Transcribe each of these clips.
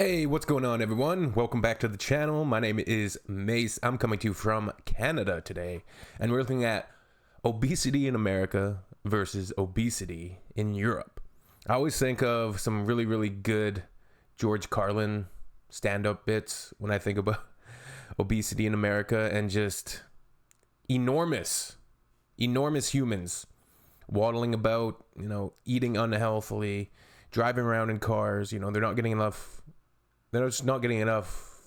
Hey, what's going on, everyone? Welcome back to the channel. My name is Mace. I'm coming to you from Canada today, and we're looking at obesity in America versus obesity in Europe. I always think of some really good George Carlin stand-up bits when I think about obesity in America, and just enormous humans waddling about, eating unhealthily, driving around in cars. They're just not getting enough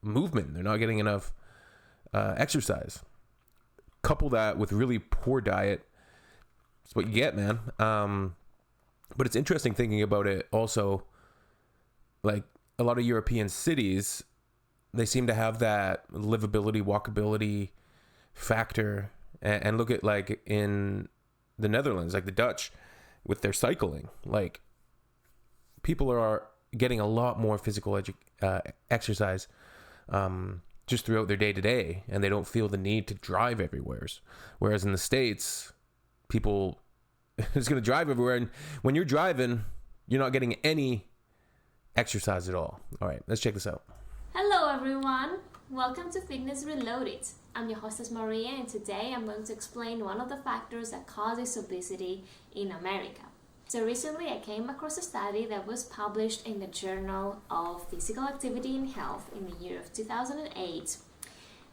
movement. They're not getting enough exercise. Couple that with really poor diet. That's what you get, man. But it's interesting thinking about it also. Like a lot of European cities, they seem to have that livability, walkability factor. And look at like in the Netherlands, like the Dutch with their cycling. Like people are getting a lot more physical exercise just throughout their day-to-day, and they don't feel the need to drive everywhere. Whereas in the States, people is going to drive everywhere, and when you're driving, you're not getting any exercise at all. All right, let's check this out. Hello everyone, welcome to Fitness Reloaded. I'm your hostess Maria, and today I'm going to explain one of the factors that causes obesity in America. So recently I came across a study that was published in the Journal of Physical Activity and Health in the year of 2008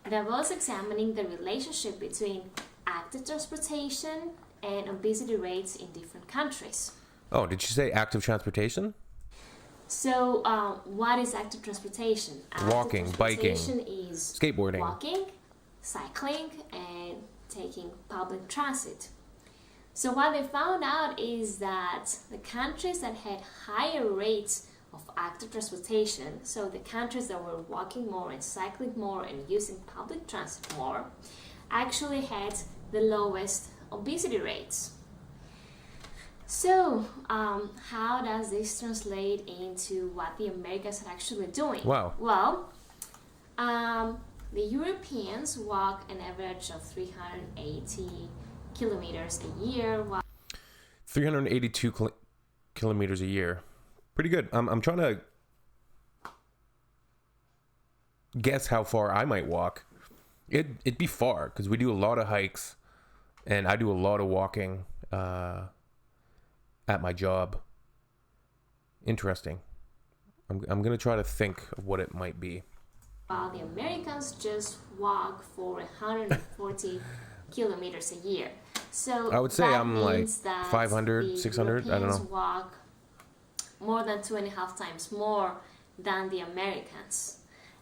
that was examining the relationship between active transportation and obesity rates in different countries. Oh, did you say active transportation? So what is active transportation? Walking, transportation biking, is skateboarding, walking, cycling, and taking public transit. So what they found out is that the countries that had higher rates of active transportation, so the countries that were walking more and cycling more and using public transit more, actually had the lowest obesity rates. So how does this translate into what the Americans are actually doing? Wow. Well, the Europeans walk an average of 380 kilometers a year. 382 kilometers a year. Pretty good. I'm trying to guess how far I might walk. It'd be far because we do a lot of hikes, and I do a lot of walking at my job. Interesting. I'm gonna try to think of what it might be. While the Americans just walk for 140 kilometers a year. So I would say I'm like 500, 600, I don't know. Walk more than 2.5 times more than the Americans.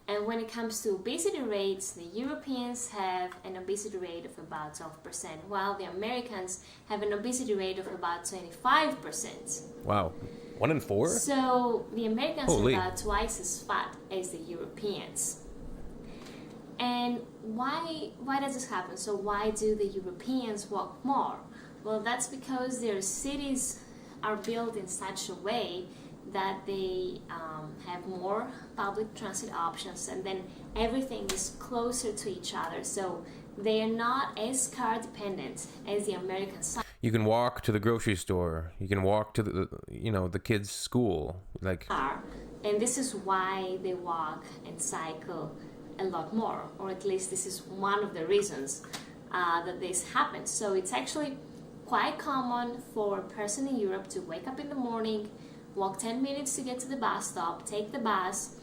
And when it comes to obesity rates, the Europeans have an obesity rate of about 12%, while the Americans have an obesity rate of about 25%. Wow. 1 in 4? So the Americans Holy. are about twice as fat as the Europeans. And why does this happen? So why do the Europeans walk more? Well, that's because their cities are built in such a way that they have more public transit options, and then everything is closer to each other. So they are not as car dependent as the Americans. You can walk to the grocery store. You can walk to the kids' school. And this is why they walk and cycle a lot more, or at least this is one of the reasons that this happens. So it's actually quite common for a person in Europe to wake up in the morning, walk 10 minutes to get to the bus stop, take the bus,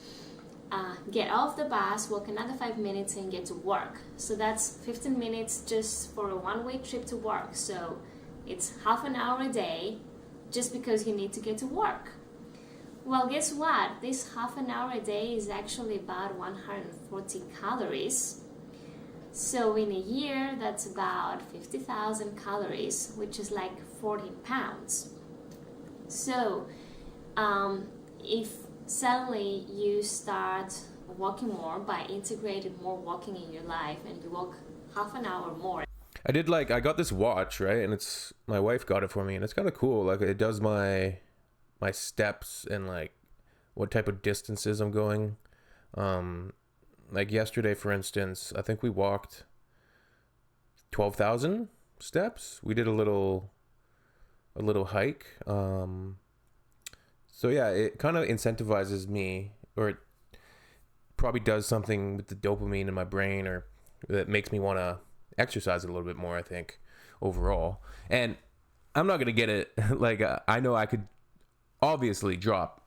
get off the bus, walk another 5 minutes and get to work. So that's 15 minutes just for a one-way trip to work. So it's half an hour a day just because you need to get to work. Well, guess what? This half an hour a day is actually about 140 calories. So in a year, that's about 50,000 calories, which is like 40 pounds. So if suddenly you start walking more by integrating more walking in your life, and you walk half an hour more. I got this watch, right? And my wife got it for me, and it's kind of cool. Like it does my steps and like what type of distances I'm going. Like yesterday, for instance, I think we walked 12,000 steps. We did a little hike. So yeah, it kind of incentivizes me, or it probably does something with the dopamine in my brain, or that makes me want to exercise a little bit more, I think, overall. And I'm not going to get it. Like, I know I could obviously drop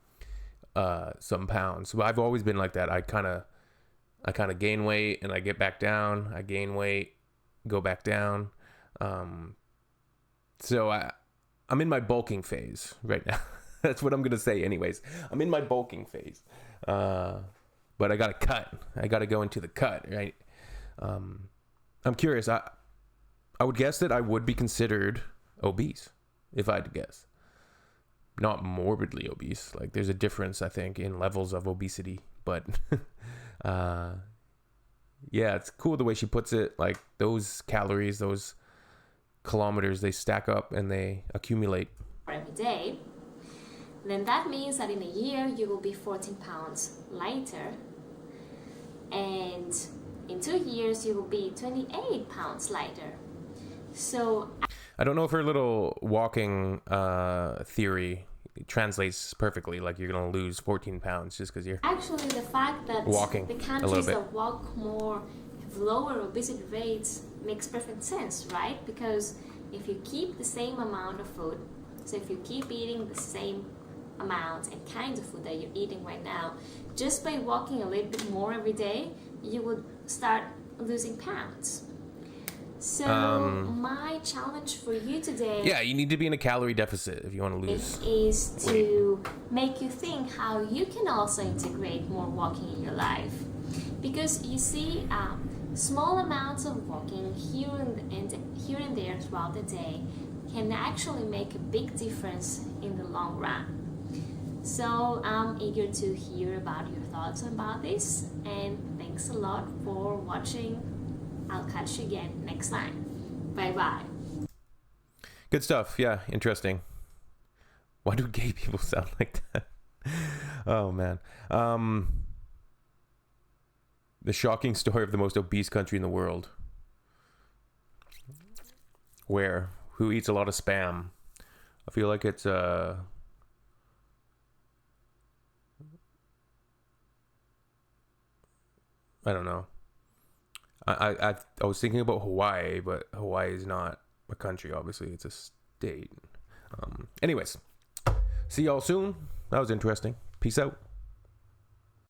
some pounds. But I've always been like that. I kind of gain weight and I get back down. I gain weight, go back down. So I'm in my bulking phase right now. That's what I'm going to say anyways. I'm in my bulking phase. But I got to cut. I got to go into the cut, right? I'm curious. I would guess that I would be considered obese if I had to guess. Not morbidly obese. Like, there's a difference, I think, in levels of obesity. But yeah, it's cool the way she puts it. Like, those calories, those kilometers, they stack up and they accumulate every day, then that means that in a year you will be 14 pounds lighter, and in 2 years you will be 28 pounds lighter. So I don't know if her little walking theory translates perfectly, like you're gonna lose 14 pounds just because you're actually the fact that walking the countries that walk more have lower obesity rates makes perfect sense, right? Because if you keep the same amount of food, so if you keep eating the same amount and kinds of food that you're eating right now, just by walking a little bit more every day, you would start losing pounds. So my challenge for you today, yeah, you need to be in a calorie deficit if you want to lose is to make you think how you can also integrate more walking in your life. Because you see, small amounts of walking here and there throughout the day can actually make a big difference in the long run. So I'm eager to hear about your thoughts about this, and thanks a lot for watching. I'll catch you again next time. Bye bye. Good stuff. Yeah, interesting. Why do gay people sound like that? Oh man. The shocking story of the most obese country in the world. Who eats a lot of Spam? I feel like it's I don't know. I was thinking about Hawaii, but Hawaii is not a country. Obviously, it's a state. Anyways, see y'all soon. That was interesting. Peace out.